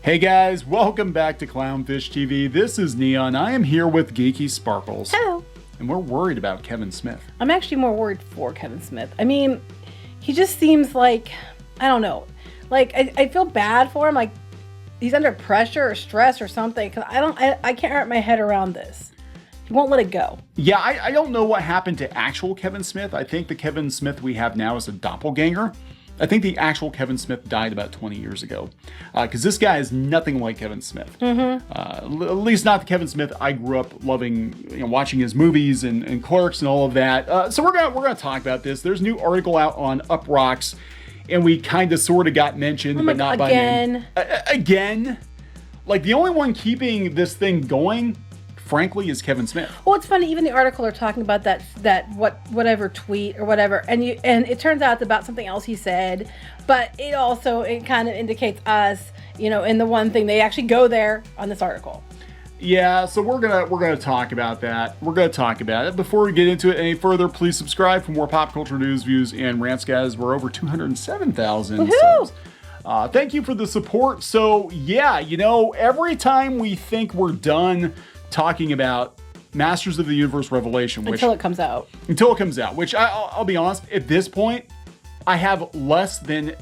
Hey guys, welcome back to Clownfish TV. This is Neon. I am here with Geeky Sparkles. Hello. And we're worried about Kevin Smith. I'm actually more worried for Kevin Smith. I mean, he just seems like, I don't know. Like, I feel bad for him. Like, he's under pressure or stress or something. Because I can't wrap my head around this. He won't let it go. Yeah, I don't know what happened to actual Kevin Smith. I think the Kevin Smith we have now is a doppelganger. I think the actual Kevin Smith died about 20 years ago. Because this guy is nothing like Kevin Smith. At least not the Kevin Smith I grew up loving, watching his movies and Clerks and all of that. So we're gonna talk about this. There's a new article out on Uproxx, and we kind of sort of got mentioned, but not by name. Again? Like, the only one keeping this thing going, frankly, is Kevin Smith. Well, it's funny. Even the article are talking about that whatever tweet or whatever, and it turns out it's about something else he said, but it kind of indicates us, in the one thing they actually go there on this article. Yeah, so we're gonna talk about that. We're gonna talk about it. Before we get into it any further, please subscribe for more pop culture news, views, and rants, guys. We're over 207,000 subs. Thank you for the support. So yeah, every time we think we're done talking about Masters of the Universe Revelation, until it comes out, which I'll be honest, at this point, I have less than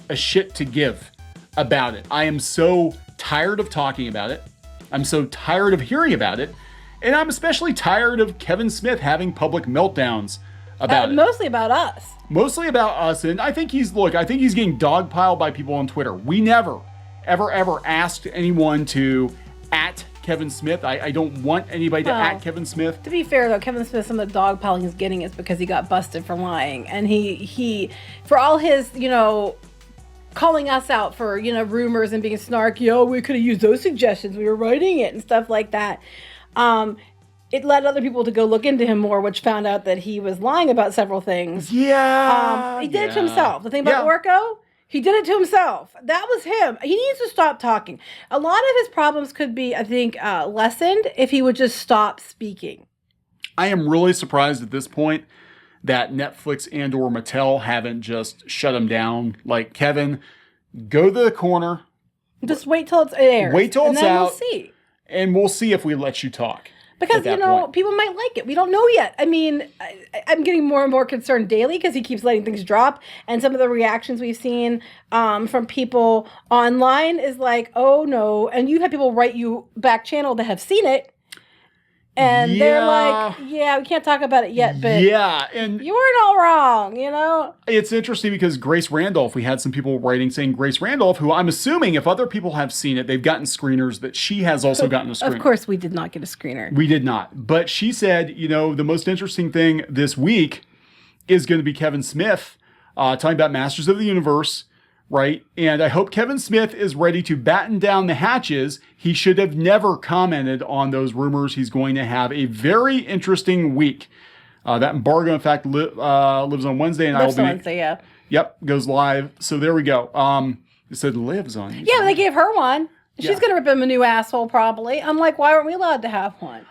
a shit to give about it. I am so tired of talking about it. I'm so tired of hearing about it. And I'm especially tired of Kevin Smith having public meltdowns about it. Mostly about us. Mostly about us. And I think he's getting dogpiled by people on Twitter. We never, ever asked anyone to @ Kevin Smith. I don't want anybody to @ Kevin Smith. To be fair, though, Kevin Smith, some of the dogpiling he's getting is because he got busted for lying. And he for all his, calling us out for, rumors and being snarky, oh, we could have used those suggestions, we were writing it and stuff like that. It led other people to go look into him more, which found out that he was lying about several things. Yeah. He did it to himself. The thing about Orko, he did it to himself. That was him. He needs to stop talking. A lot of his problems could be, I think, lessened if he would just stop speaking. I am really surprised at this point that Netflix and or Mattel haven't just shut him down. Like, Kevin, go to the corner. Just wait till it's airs. Wait till it's out. And then we'll see. And we'll see if we let you talk. Because, people might like it. We don't know yet. I mean, I'm getting more and more concerned daily because he keeps letting things drop. And some of the reactions we've seen from people online is like, oh, no. And you have people write you back channel that have seen it. And they're like, yeah, we can't talk about it yet, but and you weren't all wrong, It's interesting because Grace Randolph, we had some people writing saying Grace Randolph, who I'm assuming if other people have seen it, they've gotten screeners, that she has also gotten a screener. Of course, we did not get a screener. We did not. But she said, the most interesting thing this week is going to be Kevin Smith talking about Masters of the Universe. Right? And I hope Kevin Smith is ready to batten down the hatches. He should have never commented on those rumors. He's going to have a very interesting week. That embargo, in fact, lives on Wednesday. And lives on Wednesday, yeah. Yep, goes live. So there we go. It said lives on. Yeah, they gave her one. She's going to rip him a new asshole, probably. I'm like, why aren't we allowed to have one?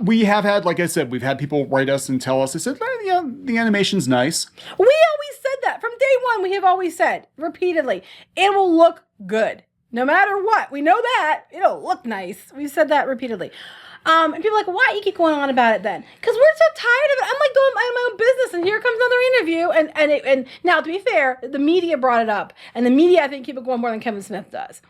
We have had, like I said, we've had people write us and tell us, they said, the animation's nice. We always said that. From day one, we have always said, repeatedly, it will look good. No matter what. We know that. It'll look nice. We've said that repeatedly. And people are like, why you keep going on about it then? Because we're so tired of it. I'm like doing my own business, and here comes another interview. And now, to be fair, the media brought it up. And the media, I think, keep it going more than Kevin Smith does.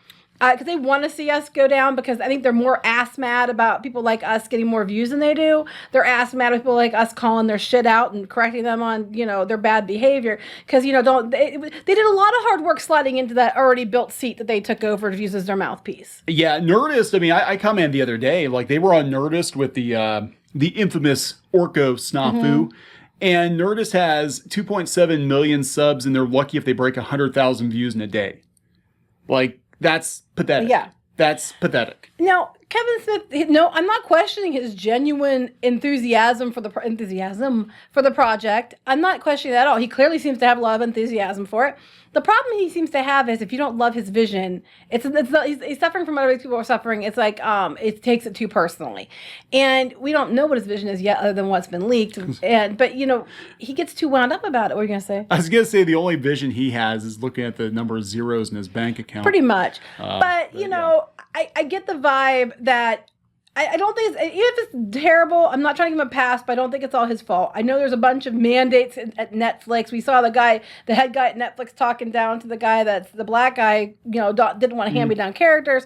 Because they want to see us go down, because I think they're more ass mad about people like us getting more views than they do. They're ass mad at people like us calling their shit out and correcting them on, their bad behavior. Because, they did a lot of hard work sliding into that already built seat that they took over to use as their mouthpiece. Yeah, Nerdist, I mean, I commented the other day, like they were on Nerdist with the infamous Orko snafu. And Nerdist has 2.7 million subs, and they're lucky if they break 100,000 views in a day. Like, that's pathetic. Yeah. That's pathetic. Now, Kevin Smith, no, I'm not questioning his genuine enthusiasm for the project. I'm not questioning that at all. He clearly seems to have a lot of enthusiasm for it. The problem he seems to have is if you don't love his vision, it's not, he's suffering from what other people are suffering. It's like it takes it too personally, and we don't know what his vision is yet, other than what's been leaked. But he gets too wound up about it. What are you gonna say? I was gonna say the only vision he has is looking at the number of zeros in his bank account. Pretty much, but I get the vibe that. I don't think even if it's terrible, I'm not trying to give him a pass, but I don't think it's all his fault. I know there's a bunch of mandates at Netflix. We saw the head guy at Netflix talking down to the guy that's the black guy, didn't want to hand me down characters.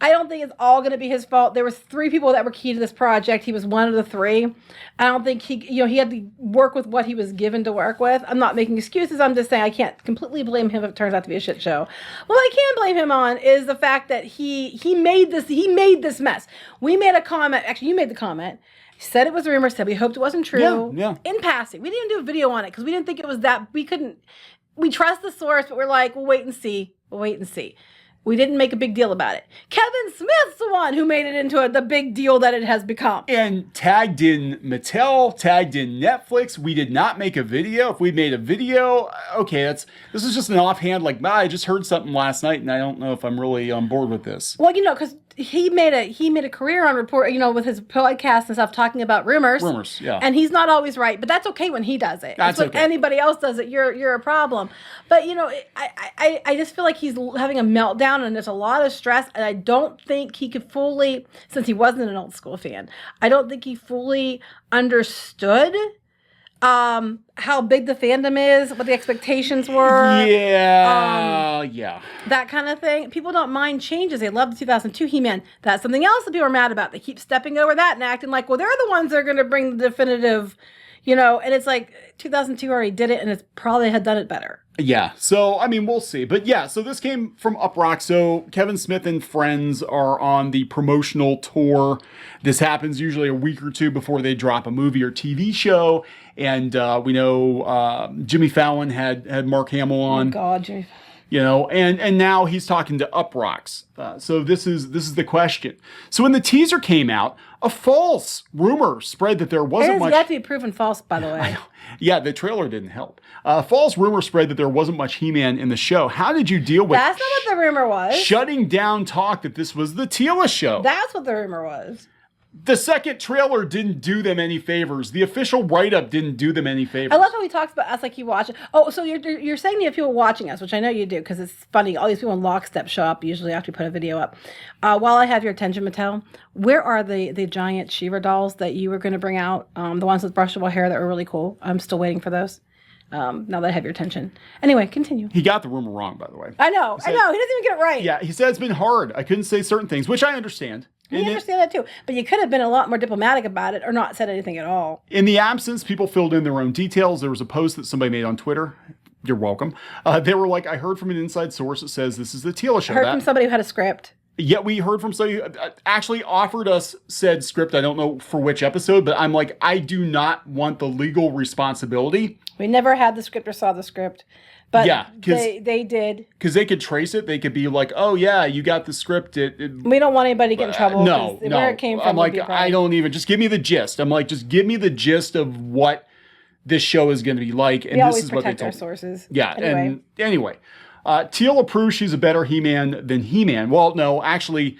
I don't think it's all going to be his fault. There was 3 people that were key to this project. He was one of the 3. I don't think he had to work with what he was given to work with. I'm not making excuses. I'm just saying I can't completely blame him if it turns out to be a shit show. What I can blame him on is the fact that he made this mess. We made a comment. Actually, you made the comment. Said it was a rumor. Said we hoped it wasn't true. Yeah. In passing, we didn't even do a video on it because we didn't think it was that. We trust the source, but we're like, we'll wait and see. We didn't make a big deal about it. Kevin Smith's the one who made it into the big deal that it has become. And tagged in Mattel, tagged in Netflix. We did not make a video. If we made a video, okay, this is just an offhand, I just heard something last night and I don't know if I'm really on board with this. Well, because he made a career on with his podcast and stuff, talking about rumors. Rumors, yeah. And he's not always right, but that's okay when he does it. That's when okay. Anybody else does it, you're a problem. But I just feel like he's having a meltdown and there's a lot of stress, and I don't think he could fully, since he wasn't an old school fan, I don't think he fully understood how big the fandom is, what the expectations were. Yeah. That kind of thing. People don't mind changes. They love the 2002 He-Man. That's something else that people are mad about. They keep stepping over that and acting like, well, they're the ones that are going to bring the definitive, and it's like 2002 already did it and it's probably had done it better. Yeah, so, we'll see. But yeah, so this came from Uproxx. So Kevin Smith and friends are on the promotional tour. This happens usually a week or 2 before they drop a movie or TV show. And we know Jimmy Fallon had Mark Hamill on. Oh, God, Jimmy. And now he's talking to Uproxx. So this is the question. So when the teaser came out, a false rumor spread that there wasn't much. It has to be proven false, by the way. Yeah, the trailer didn't help. False rumor spread that there wasn't much He-Man in the show. How did you deal with? That's not what the rumor was. Shutting down talk that this was the Teela Show. That's what the rumor was. The second trailer didn't do them any favors. The official write-up didn't do them any favors. I love how he talks about us like you watch it. Oh, so you're saying you have people watching us, which I know you do, because it's funny. All these people in lockstep show up usually after we put a video up. While I have your attention, Mattel, where are the giant Shiva dolls that you were going to bring out? The ones with brushable hair that were really cool. I'm still waiting for those. Now that I have your attention. Anyway, continue. He got the rumor wrong, by the way. I know. He doesn't even get it right. Yeah, he said it's been hard. I couldn't say certain things, which I understand. I understand that too. But you could have been a lot more diplomatic about it or not said anything at all. In the absence, people filled in their own details. There was a post that somebody made on Twitter. You're welcome. They were like, I heard from an inside source that says this is the Teela Show. I heard from somebody who had a script. Yeah, we heard from somebody who actually offered us said script. I don't know for which episode, but I'm like, I do not want the legal responsibility. We never had the script or saw the script. But yeah, they did. Because they could trace it. They could be like, oh, yeah, you got the script. We don't want anybody to get in trouble. No. Where it came from. I'm like, I don't even. Just give me the gist. I'm like, just give me the gist of what this show is going to be like. And this is what they told our sources. Yeah. Anyway. Teela proves she's a better He-Man than He-Man. Well, no, actually,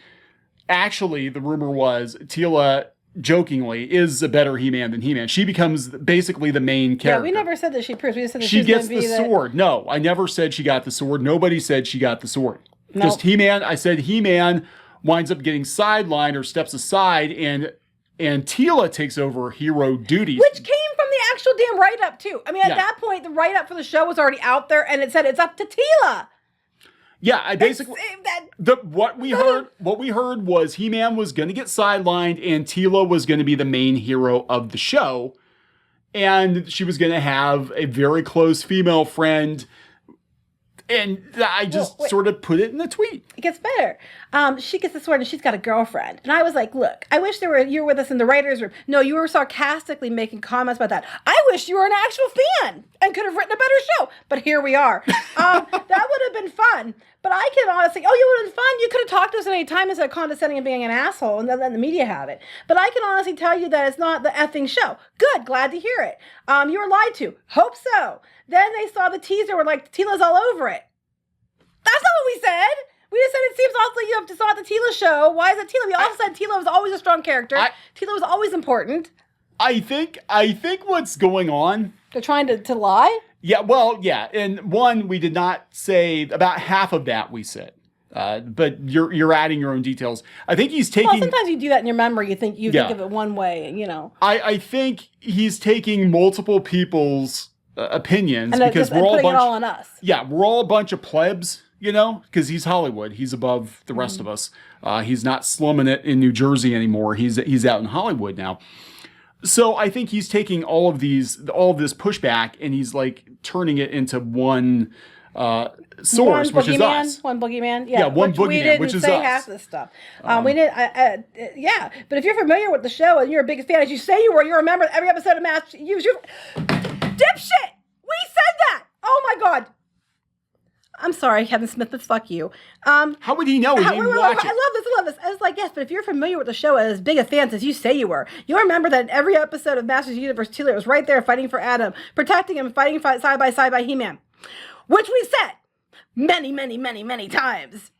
the rumor was Teela, jokingly, is a better He-Man than He-Man. She becomes basically the main character. Yeah, we never said that she proves. We just said that she gets the sword. No, I never said she got the sword. Nobody said she got the sword. Nope. Just He-Man. I said He-Man winds up getting sidelined or steps aside, and Teela takes over hero duties. Which came from the actual damn write-up, too. At that point, the write-up for the show was already out there, and it said it's up to Teela. Yeah, I basically what we heard was He-Man was going to get sidelined, and Teela was going to be the main hero of the show, and she was going to have a very close female friend. And I just sort of put it in the tweet. It gets better. She gets the sword and she's got a girlfriend. And I was like, look, I wish you were with us in the writer's room. No, you were sarcastically making comments about that. I wish you were an actual fan and could have written a better show. But here we are. That would have been fun. But I can honestly, you would have been fun. You could have talked to us at any time instead of condescending and being an asshole and then letting the media have it. But I can honestly tell you that it's not the effing show. Good, glad to hear it. You were lied to. Hope so. Then they saw the teaser, were like, Teela's all over it. That's not what we said. We just said it seems awfully you have to saw the Teela Show. Why is it Teela? We also said Teela was always a strong character. Teela was always important. I think what's going on. They're trying to lie? Yeah, well, yeah. And one, we did not say about half of that we said. But you're adding your own details. I think he's taking. Well, sometimes you do that in your memory. You think of it one way, I think he's taking multiple people's opinions and because we're all putting it all on us. Yeah, we're all a bunch of plebs, because he's Hollywood. He's above the rest of us. He's not slumming it in New Jersey anymore. He's out in Hollywood now. So I think he's taking all of this pushback and he's like turning it into one source, which is us. One boogeyman. Yeah, one boogeyman, which is us. We didn't say half this stuff. We didn't. Yeah, but if you're familiar with the show and you're a big fan, as you say you were, you remember every episode of Match. You dipshit. We said that. Oh my God. I'm sorry, Kevin Smith, but fuck you. How would he know? He didn't watch it. I love this. I was like, yes, but if you're familiar with the show as big a fan as you say you were, you'll remember that in every episode of Masters of the Universe, Teela was right there fighting for Adam, protecting him, fighting side by side by He-Man. Which we said many, many, many, many times.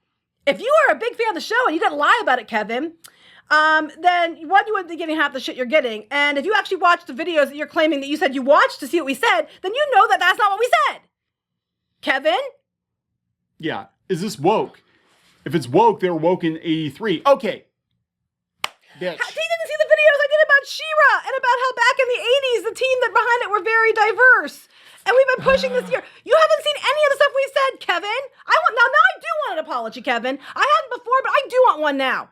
If you are a big fan of the show and you didn't lie about it, Kevin, then one, you wouldn't be getting half the shit you're getting. And if you actually watched the videos that you're claiming that you said you watched to see what we said, then you know that that's not what we said. Kevin? Yeah. Is this woke? If it's woke, they're woke in 83. Okay. Bitch. He didn't see the videos I did about She-Ra and about how back in the 80s, the team that behind it were very diverse. And we've been pushing this year. You haven't seen any of the stuff we said, Kevin. Now I do want an apology, Kevin. I hadn't before, but I do want one now.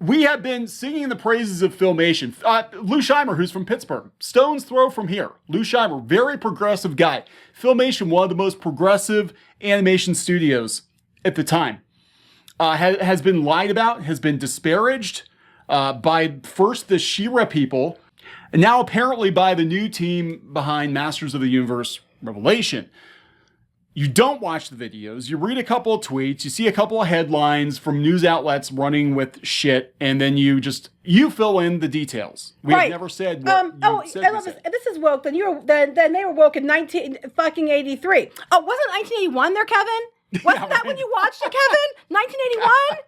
We have been singing the praises of Filmation. Lou Scheimer, who's from Pittsburgh. Stone's throw from here. Lou Scheimer, very progressive guy. Filmation, one of the most progressive animation studios at the time. Has been lied about, has been disparaged by first the She-Ra people, and now apparently by the new team behind Masters of the Universe Revelation. You don't watch the videos, you read a couple of tweets, you see a couple of headlines from news outlets running with shit, and then you fill in the details. We have never said what you said. I love this. This is woke. Then they were woke in 1983. Oh, wasn't 1981 there, Kevin? Wasn't that when you watched it, Kevin? 1981?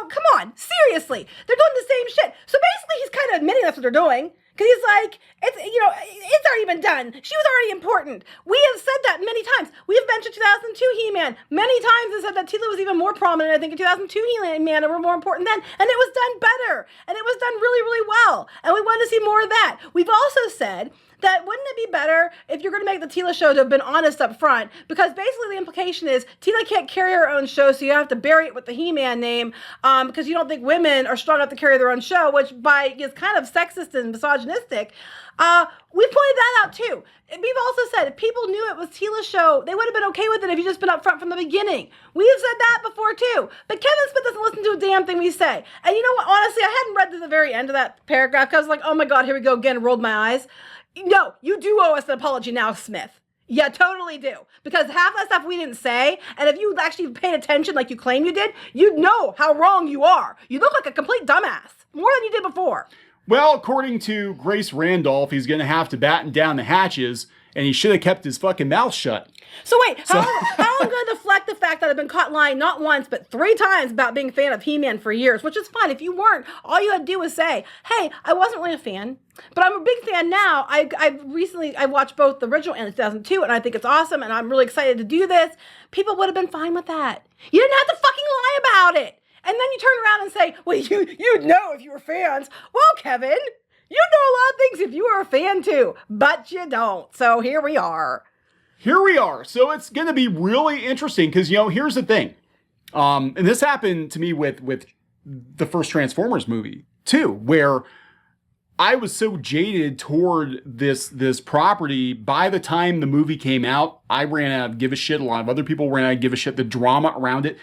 Come on, seriously. They're doing the same shit. So basically he's kind of admitting that's what they're doing. Because he's like, it's already been done. She was already important. We have said that many times. We have mentioned 2002 He-Man many times and said that Teela was even more prominent, I think, in 2002 He-Man and were more important then. And it was done better. And it was done really, really well. And we wanted to see more of that. We've also said that wouldn't it be better if you're going to make the Teela Show to have been honest up front? Because basically the implication is Teela can't carry her own show, so you have to bury it with the He-Man name because you don't think women are strong enough to carry their own show, which is kind of sexist and misogynistic. We pointed that out too. And we've also said if people knew it was Teela's show, they would have been okay with it if you just been up front from the beginning. We have said that before too. But Kevin Smith doesn't listen to a damn thing we say. And you know what? Honestly, I hadn't read to the very end of that paragraph because I was like, oh my God, here we go again, and rolled my eyes. No, you do owe us an apology now, Smith. Yeah, totally do. Because half that stuff we didn't say, and if you actually paid attention like you claim you did, you'd know how wrong you are. You look like a complete dumbass. More than you did before. Well, according to Grace Randolph, he's going to have to batten down the hatches, and he should have kept his fucking mouth shut. So wait, how am I going to deflect the fact that I've been caught lying not once, but 3 times about being a fan of He-Man for years, which is fine. If you weren't, all you had to do was say, hey, I wasn't really a fan, but I'm a big fan now. I recently watched both the original and 2002, and I think it's awesome, and I'm really excited to do this. People would have been fine with that. You didn't have to fucking lie about it. And then you turn around and say, well, you'd know if you were fans. Well, Kevin, you know a lot of things if you were a fan too, but you don't. So here we are. Here we are. So it's going to be really interesting because, here's the thing. And this happened to me with the first Transformers movie too, where I was so jaded toward this property. By the time the movie came out, I ran out of give a shit. A lot of other people ran out of give a shit. The drama around it.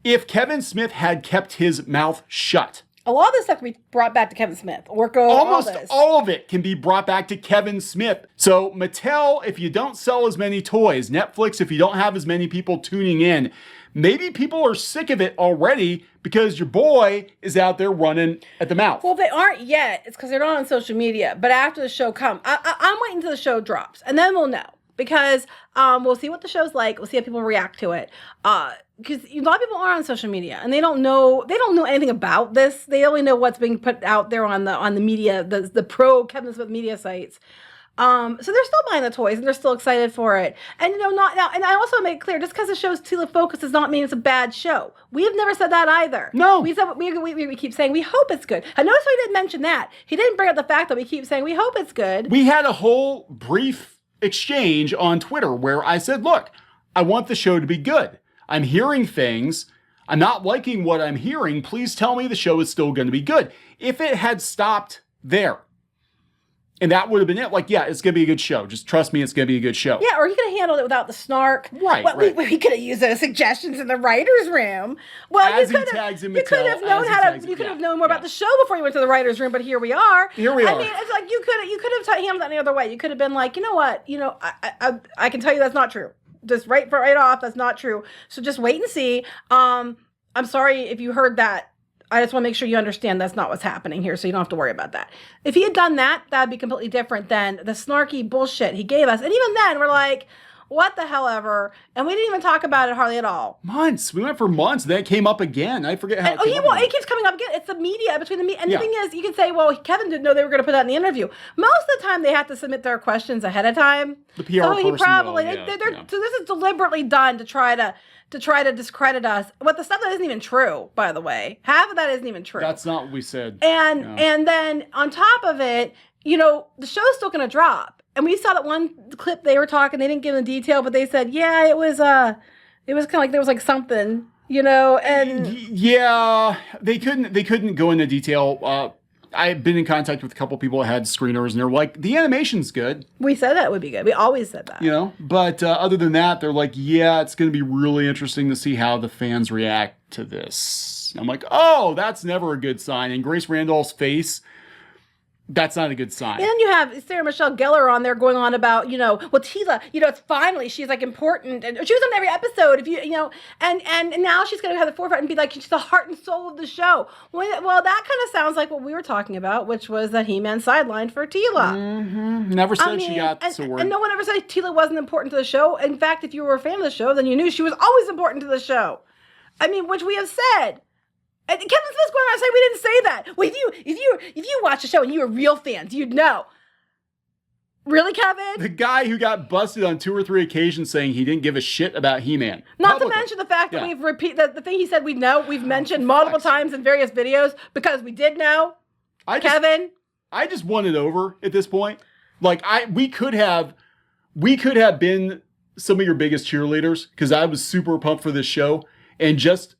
If Kevin Smith had kept his mouth shut, a lot of this stuff can be brought back to Kevin Smith. Almost all of it can be brought back to Kevin Smith. So Mattel, if you don't sell as many toys, Netflix, if you don't have as many people tuning in, maybe people are sick of it already because your boy is out there running at the mouth. Well, if they aren't yet, it's because they're not on social media. But after the show comes, I'm waiting until the show drops, and then we'll know. Because we'll see what the show's like. We'll see how people react to it. Because a lot of people are on social media and they don't know anything about this. They only know what's being put out there on the media, the pro Kevin Smith media sites. So they're still buying the toys and they're still excited for it. And not now. And I also make it clear, just because the show's Teela focus does not mean it's a bad show. We have never said that either. No. We keep saying we hope it's good. I noticed we didn't mention that. He didn't bring up the fact that we keep saying we hope it's good. We had a whole brief exchange on Twitter where I said, look, I want the show to be good. I'm hearing things. I'm not liking what I'm hearing. Please tell me the show is still going to be good. If it had stopped there, and that would have been it, like, yeah, it's going to be a good show. Just trust me, it's going to be a good show. Yeah, or he could have handled it without the snark. Right, right. We could have used those suggestions in the writer's room. Well, you could have known more about the show before you went to the writer's room, but here we are. Here we are. I mean, it's like you could have handled that any other way. You could have been like, you know what? I can tell you that's not true. Just right off, that's not true. So just wait and see. I'm sorry if you heard that. I just want to make sure you understand that's not what's happening here, so you don't have to worry about that. If he had done that, that'd be completely different than the snarky bullshit he gave us. And even then, we're like, what the hell ever? And we didn't even talk about it hardly at all. Months. We went for months. Then it came up again. I forget how it keeps coming up again. It's the media between the media. And the thing is, you can say, well, Kevin didn't know they were going to put that in the interview. Most of the time, they have to submit their questions ahead of time. The PR person he probably, will, So this is deliberately done to try to discredit us. But the stuff that isn't even true, by the way. Half of that isn't even true. That's not what we said. And then on top of it, the show's still going to drop. And we saw that one clip they were talking, they didn't give the detail, but they said, yeah, it was kind of like there was like something, and yeah, they couldn't go into detail. I've been in contact with a couple people that had screeners, and they're like, the animation's good. We said that would be good. We always said that. But other than that, they're like, yeah, it's going to be really interesting to see how the fans react to this. I'm like, oh, that's never a good sign. And Grace Randolph's face, that's not a good sign. And then you have Sarah Michelle Gellar on there going on about, well, Teela, it's finally, she's like important. And she was on every episode, and now she's going to have the forefront and be like, she's the heart and soul of the show. Well, that kind of sounds like what we were talking about, which was that He-Man sideline for Teela. Mm-hmm. Never said she got the sword. And no one ever said Teela wasn't important to the show. In fact, if you were a fan of the show, then you knew she was always important to the show. I mean, which we have said. And Kevin Smith's going around saying we didn't say that. Well, if you watch the show and you were real fans, you'd know. Really, Kevin? The guy who got busted on 2 or 3 occasions saying he didn't give a shit about He-Man. Not to mention the fact that we've repeated the thing he said we've mentioned multiple times in various videos because we did know. Kevin? I just won it over at this point. Like we could have been some of your biggest cheerleaders because I was super pumped for this show, and just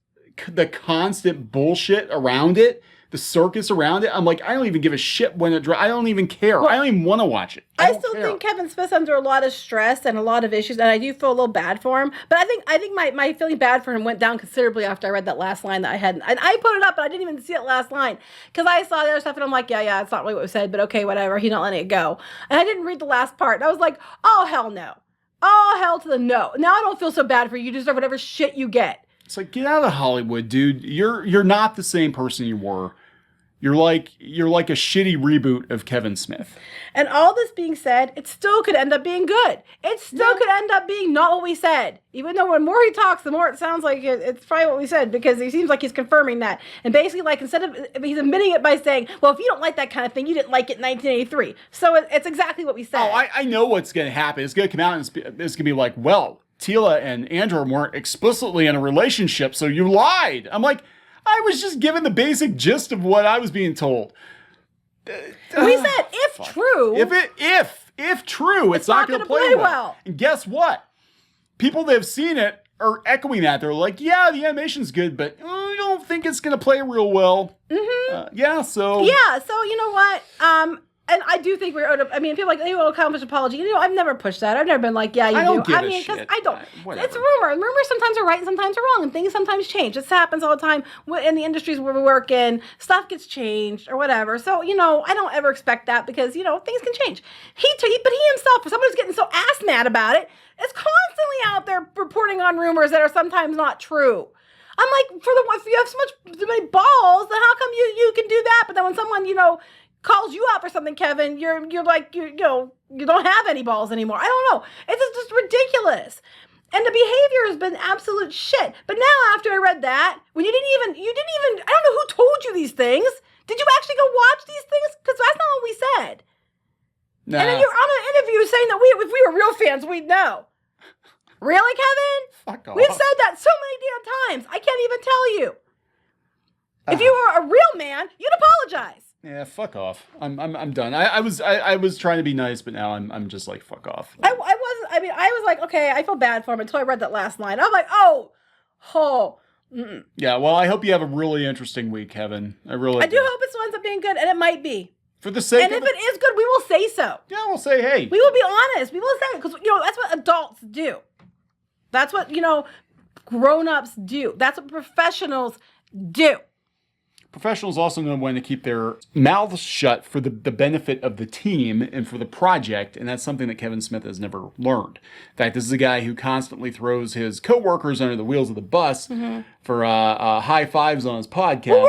the constant bullshit around it, the circus around it. I'm like, I don't even give a shit when it drops. I don't even care. Well, I don't even want to watch it. I still think Kevin Smith's under a lot of stress and a lot of issues, and I do feel a little bad for him. But I think my feeling bad for him went down considerably after I read that last line that I hadn't. And I put it up, but I didn't even see that last line because I saw the other stuff, and I'm like, yeah, it's not really what was said, but okay, whatever. He's not letting it go. And I didn't read the last part. And I was like, oh hell no, oh hell to the no. Now I don't feel so bad for you. You deserve whatever shit you get. It's like, get out of Hollywood, dude. You're not the same person you were. You're like a shitty reboot of Kevin Smith. And all this being said, it still could end up being good. It still could end up being not what we said. Even though the more he talks, the more it sounds like it's probably what we said, because he seems like he's confirming that. And basically, like, instead of, he's admitting it by saying, well, if you don't like that kind of thing, you didn't like it in 1983. So it's exactly what we said. Oh, I know what's going to happen. It's going to come out and it's going to be like, well, Teela and Andrew weren't explicitly in a relationship, so you lied. I'm like, I was just given the basic gist of what I was being told. We said if true. If true, it's not going to play well. And guess what? People that have seen it are echoing that. They're like, yeah, the animation's good, but I don't think think it's going to play real well. Yeah, so. Yeah, so you know what? And I do think we're owed up. I mean, people are like, they will accomplish apology. You know, I've never pushed that. I've never been like, yeah, you I do. don't give I a mean, because shit. I don't. Whatever. It's rumor. And rumors sometimes are right and sometimes are wrong. And things sometimes change. This happens all the time in the industries where we work in. Stuff gets changed or whatever. So, you know, I don't ever expect that because, you know, things can change. But he himself, for someone who's getting so ass mad about it, is constantly out there reporting on rumors that are sometimes not true. I'm like, if you have so many balls, then how come you can do that? But then when someone, you know, calls you out for something, Kevin, you're like, you know, you don't have any balls anymore. I don't know. It's just ridiculous. And the behavior has been absolute shit. But now after I read that, when you didn't even, I don't know who told you these things. Did you actually go watch these things? Because that's not what we said. Nah. And then you're on an interview saying that if we were real fans, we'd know. Really, Kevin? Fuck off. We've said that so many damn times. I can't even tell you. If you were a real man, you'd apologize. Yeah, fuck off. I'm done. I was trying to be nice, but now I'm just like, fuck off. I was like, okay, I feel bad for him until I read that last line. I'm like, oh. Mm-mm. Yeah, well, I hope you have a really interesting week, Kevin. I do hope it ends up being good, and it might be. For the sake and of if it is good, we will say so. Yeah, we'll say, hey. We will be honest. We will say it, because, you know, that's what adults do. That's what, you know, grown-ups do. That's what professionals do. Professionals also know when to keep their mouths shut for the benefit of the team and for the project, and that's something that Kevin Smith has never learned. In fact, this is a guy who constantly throws his coworkers under the wheels of the bus for high fives on his podcast. Well,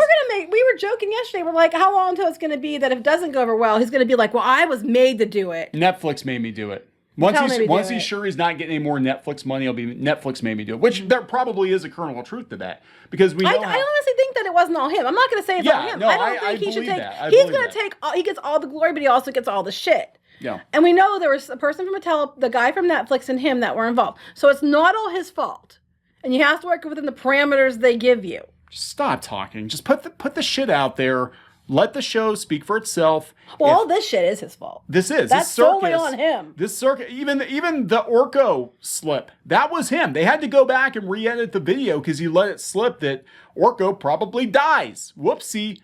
we were joking yesterday. We're like, how long until it's going to be that if it doesn't go over well, he's going to be like, well, I was made to do it. Netflix made me do it. Once he's sure he's not getting any more Netflix money, it'll be Netflix made me do it. Which there probably is a kernel of truth to that, because we know. I honestly think that it wasn't all him. I'm not going to say it's all him. No, I don't think he should take. That. He's going to take. He gets all the glory, but he also gets all the shit. Yeah. And we know there was a person from Mattel, the guy from Netflix, and him that were involved. So it's not all his fault, and you have to work within the parameters they give you. Just stop talking. Just put the shit out there. Let the show speak for itself. Well, all this shit is his fault. That's solely on him. This circuit, even the Orko slip, that was him. They had to go back and re-edit the video because he let it slip that Orko probably dies. Whoopsie.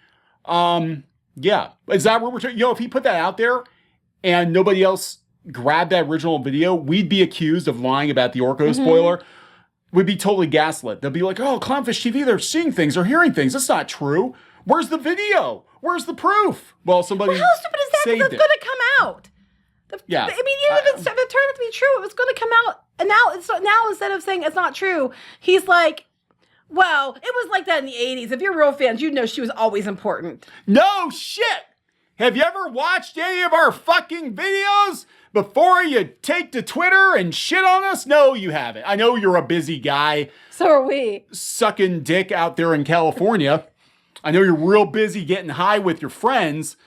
Yeah. Is that what we're talking? You know, if he put that out there and nobody else grabbed that original video, we'd be accused of lying about the Orko spoiler. We'd be totally gaslit. They'll be like, oh, Clownfish TV, they're seeing things or hearing things. That's not true. Where's the video? Where's the proof? Well, somebody how stupid is that? Because it's going to come out. Yeah. I mean, even if it turned out to be true, it was going to come out. And now instead of saying it's not true, he's like, well, it was like that in the 80s. If you're real fans, you'd know she was always important. No shit. Have you ever watched any of our fucking videos before you take to Twitter and shit on us? No, you haven't. I know you're a busy guy. So are we. Sucking dick out there in California. I know you're real busy getting high with your friends,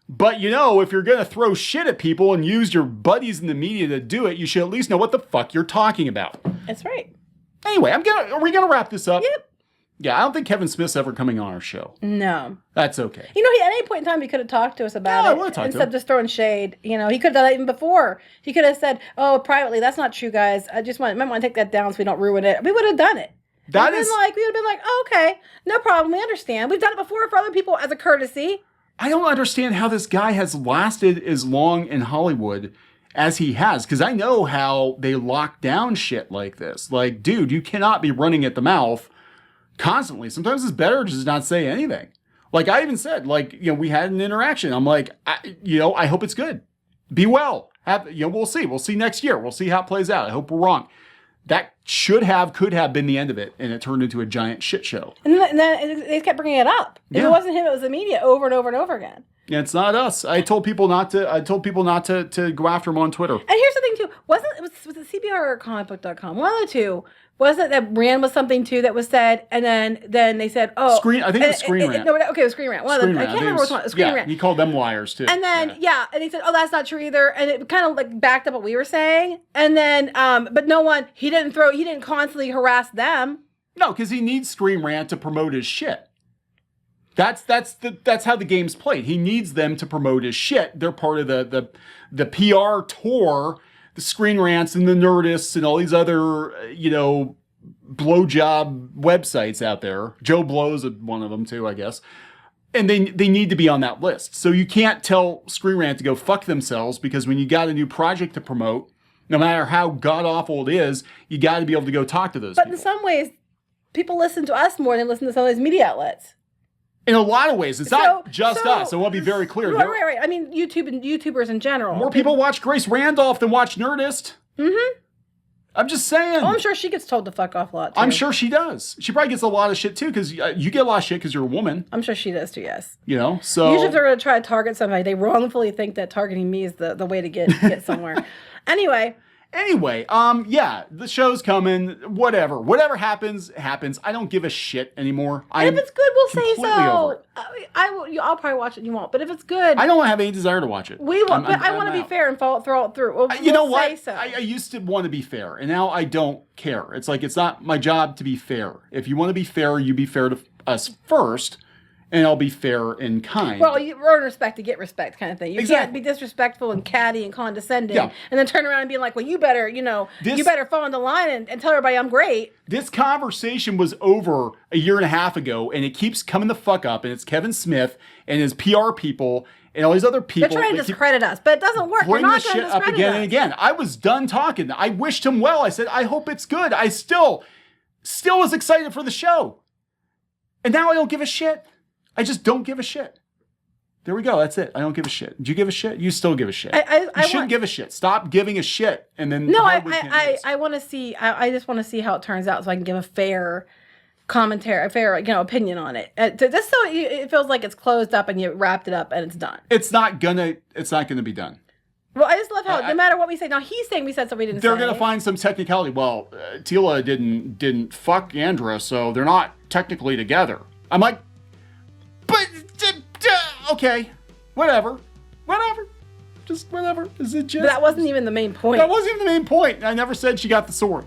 but you know, if you're going to throw shit at people and use your buddies in the media to do it, you should at least know what the fuck you're talking about. That's right. Anyway, are we going to wrap this up? Yep. Yeah, I don't think Kevin Smith's ever coming on our show. No. That's okay. You know, at any point in time, he could have talked to us about it instead of just throwing shade. You know, he could have done that even before. He could have said, oh, privately, that's not true, guys. I might want to take that down so we don't ruin it. We would have done it. We would have been like, oh, okay, no problem. We understand. We've done it before for other people as a courtesy. I don't understand how this guy has lasted as long in Hollywood as he has, because I know how they lock down shit like this. Like, dude, you cannot be running at the mouth constantly. Sometimes it's better to just not say anything. Like I even said, like, you know, we had an interaction. I'm like, I hope it's good. Be well. We'll see. We'll see next year. We'll see how it plays out. I hope we're wrong. That could have been the end of it, and it turned into a giant shit show. And then they kept bringing it up. If it wasn't him, it was the media over and over and over again. Yeah, it's not us. I told people not to go after him on Twitter. And here's the thing too: was it CBR or comicbook.com? One of the two. Wasn't that Rand was something too that was said, and then they said, oh, I think it was Screen Rant. No, okay, it was Screen Rant. One of them. I can't remember which one. Screen Rant. He called them liars too. And then and they said, oh, that's not true either, and it kind of like backed up what we were saying. And then, but no one, he didn't constantly harass them. No, because he needs Screen Rant to promote his shit. That's how the game's played. He needs them to promote his shit. They're part of the PR tour. The Screen Rants and the Nerdists and all these other, blowjob websites out there. Joe Blow's one of them too, I guess. And they need to be on that list. So you can't tell Screen Rant to go fuck themselves, because when you got a new project to promote, no matter how god-awful it is, you got to be able to go talk to those people. But in some ways, people listen to us more than listen to some of these media outlets. In a lot of ways. It's not just us. So I want to be very clear. Right. I mean, YouTube and YouTubers in general. More people watch Grace Randolph than watch Nerdist. Mm-hmm. I'm just saying. Oh, I'm sure she gets told to fuck off a lot, too. I'm sure she does. She probably gets a lot of shit, too, because you get a lot of shit because you're a woman. I'm sure she does, too, yes. You know, so... Usually if they're going to try to target somebody, they wrongfully think that targeting me is the way to get somewhere. Anyway, yeah, the show's coming. Whatever happens. I don't give a shit anymore. And if it's good, we'll say so. Over it. I'll probably watch it and you won't. But if it's good... I don't have any desire to watch it. We won't. But I want to be fair and throw it through. You know what? Say so. I used to want to be fair, and now I don't care. It's like, it's not my job to be fair. If you want to be fair, you be fair to us first, and I'll be fair and kind. Well, you earn respect to get respect, kind of thing. You can't Exactly. be disrespectful and catty and condescending, Yeah. and then turn around and be like, "Well, you better, you better fall in the line and tell everybody I'm great." This conversation was over a year and a half ago, and it keeps coming the fuck up. And it's Kevin Smith and his PR people and all these other people. They're trying to discredit us, but it doesn't work. We're Bring not this going to shit up discredit again us. and again. I was done talking. I wished him well. I said, I hope it's good. I still was excited for the show. And now I don't give a shit. I just don't give a shit. There we go. That's it. I don't give a shit. Do you give a shit? You still give a shit. You shouldn't give a shit. Stop giving a shit. And then no, I want to see. I just want to see how it turns out, so I can give a fair commentary, a fair opinion on it. Just so it feels like it's closed up and you wrapped it up and it's done. It's not gonna be done. Well, I just love how no matter what we say, now he's saying we said something we didn't say. They're gonna find some technicality. Well, Teela didn't fuck Andra, so they're not technically together. I'm like, but okay, whatever, just whatever. Is it just? But that wasn't even the main point. That wasn't even the main point. I never said she got the sword.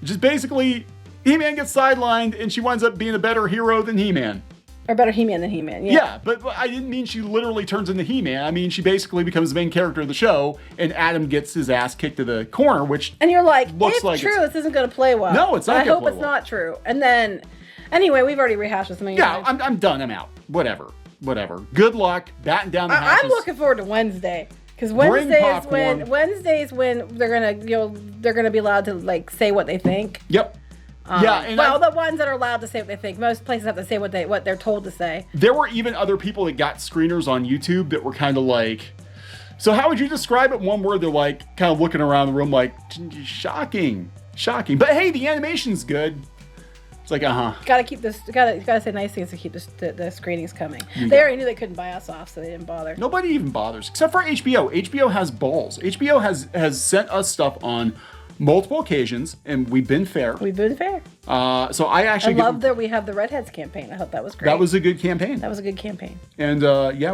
Just basically, He-Man gets sidelined, and she winds up being a better hero than He-Man. Or better He-Man than He-Man, Yeah, but I didn't mean she literally turns into He-Man. I mean, she basically becomes the main character of the show, and Adam gets his ass kicked to the corner, which and you're like, looks it's like true, this isn't going to play well. No, it's not I gonna hope play it's well. not true. And then, anyway, we've already rehashed this. Yeah, I'm done. I'm out. Whatever. Good luck. Batten down the hatches. I'm looking forward to Wednesday. Because Wednesday's when they're gonna be allowed to say what they think. Yep. And the ones that are allowed to say what they think. Most places have to say what they're told to say. There were even other people that got screeners on YouTube that were kind of like, so how would you describe it? One word, they're like kind of looking around the room like, shocking. But hey, the animation's good. It's like, Gotta keep this. Gotta say nice things to keep the screenings coming. They already knew they couldn't buy us off, so they didn't bother. Nobody even bothers, except for HBO. HBO has balls. HBO has sent us stuff on multiple occasions, and we've been fair. So I actually love that we have the Redheads campaign. I thought that was great. That was a good campaign. And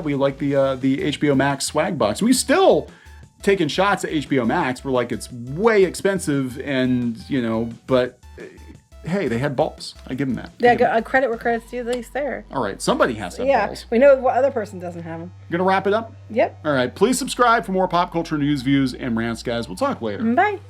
we like the HBO Max swag box. We still taking shots at HBO Max. We're like, it's way expensive, and but hey, they had balls. I give them that. Yeah, credit where credit's due. At least there. All right, somebody has to have balls. We know what other person doesn't have them. Gonna wrap it up. Yep. All right, please subscribe for more pop culture news, views, and rants, guys. We'll talk later. Bye.